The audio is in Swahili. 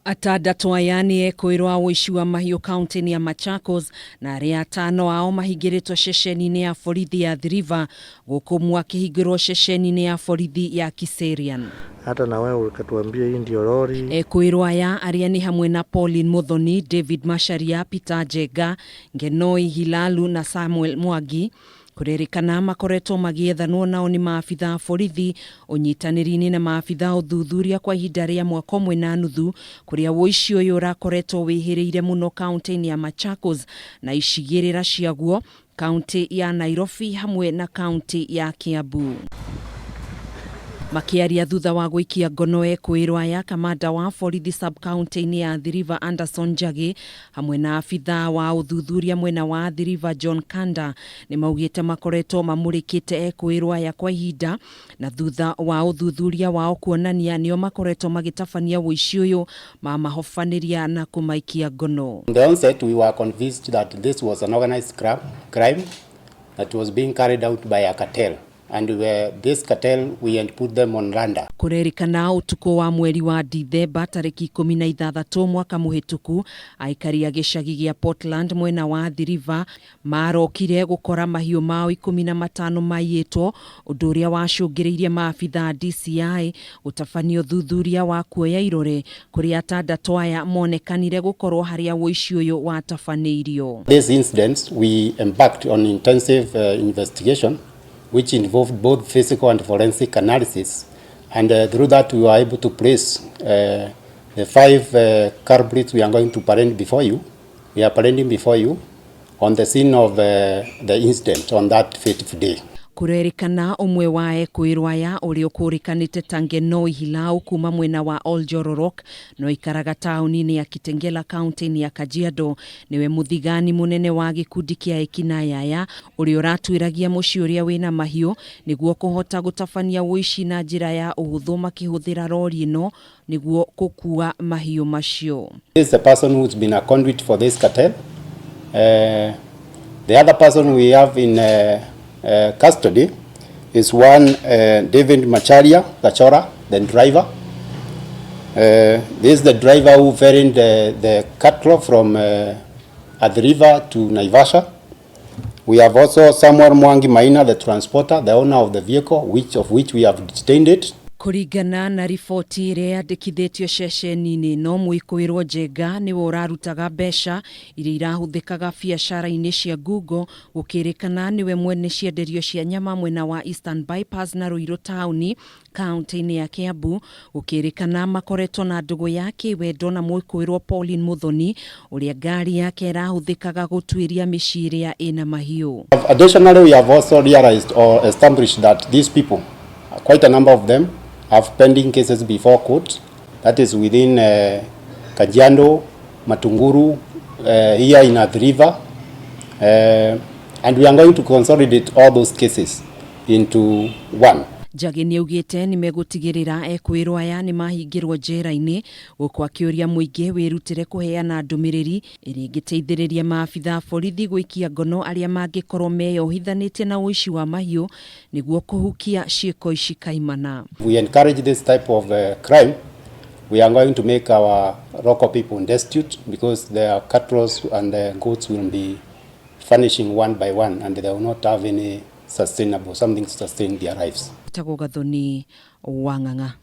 Atandatu aya ni Ekuirwo uici wa mahiu kaunti ya Machakos na aria atano ao mahingiritwo ceceni-ini ya borithi ya River guku mwakihingirwo ceceni-ini ya borithi ya Kiserian. Hata na wewe ukatuambia hii ndio lori. Ekuirwo aya aria ni hamwe na Pauline Muthoni, David Masharia, Peter Jenga, Ngenoi Hilalu na Samuel Mwangi kurerikana makoretwo magiethanwo nao ni maafitha borithi unyitaniri-ini na maafitha uthuthuria kwa ihinda ria mwaka ũmwe na nuthu kuria uici uyu urakoretwo wihiriire muno kaunti-ini ya Machakos na icigirira ciaguo kaunti ya Nairobi hamwe na kaunti ya Kiambu. Makiaria thutha wa guikia ngono Ekuirwo aya, kamanda wa borithi sub-county-ini ya River Anderson Njagi hamwe na afitha wa uthuthuria mwena wa River John Kanda ni maugite makoretwo mamurikite Ekuirwo aya kwa ihinda na thutha wa uthuthuria wao kuonania nio makoretwo magitabania uici uyu mamahofaniria na kumaikia ngono. In the onset, we were convinced that this was an organized crime that was being carried out by a cartel. And this cartel, we had put them on randa. Kurerikana utuko wa mweri wa Dithemba tariki 16 mwaka muhituku, aikari a gicagi gia Portland mwena wa River marokire gukora mahiu mao 15 maiyitwo, undu uria wacungiriirie maafitha DCI utafanio thuthuria wa kuoya irore kuria atandatu aya monekanire gukorwo haria uici uyu watabaniirio. These incidents, we embarked on intensive investigation which involved both physical and forensic analysis, and through that we were able to place the 5 culprits we are going to parade before you. We are parading before you on the scene of the incident on that fateful day. Kurerikana umwe wa Ekuirwo aya uri ukurikanite ta Ngenoi Hilau kuma mwena wa Oljororok no ikaraga tauni-ini ya Kitengela kaunti-ini ya Kajiado niwe muthigani munene wa gikundi kia ekinaya aya uri uratwiragia muci uria wina mahiu niguo kuhota gutabania uici na njira ya uhuthu makihuthira lori ino niguo gukua mahiu macio. This is the person who's been a conduit for this cartel. The other person we have in custody is one David Macharia Kachora, the driver. This is the driver who ferried the cattle from the river to Naivasha. We have also Samuel Mwangi Maina, the transporter, the owner of the vehicle, which we have detained it. Kurigana na ripoti iria yandikithitio ceceni-ini no Ekuirwo Jenga ni urarutaga mbeca iria irahuthikaga biacara-ini cia Google gukirikana niwe mwene cienderio cia nyama mwena wa Eastern Bypass na Ruiru tauni kaunti-ini ya Kiambu gukirikana makoretwo na ndugu yake wendo na Ekuirwo Pauline Muthoni uria ngari yake irahuthikaga gutwiria miciria ina mahiu. Additionally, we have also realized or established that these people, quite a number of them, have pending cases before court. That is within Kajiado, Matunguru, here in the River. And we are going to consolidate all those cases into one. Njagi ni augite ni megutigirira Ekuirwo aya ni mahingirwo njera-ini guku akiuria muingi wirutire kuheana ndumiriri iri ingiteithiriria maafitha borithi guikia ngono aria mangikorwo meyohithanitie na uici wa mahiu niguo kuhukia ciiko ici kaimana. We encourage this type of crime. We are going to make our local people destitute because their cattle and their goats will be vanishing one by one and they will not have any something to sustain their lives. Tagogathoni Wanganga.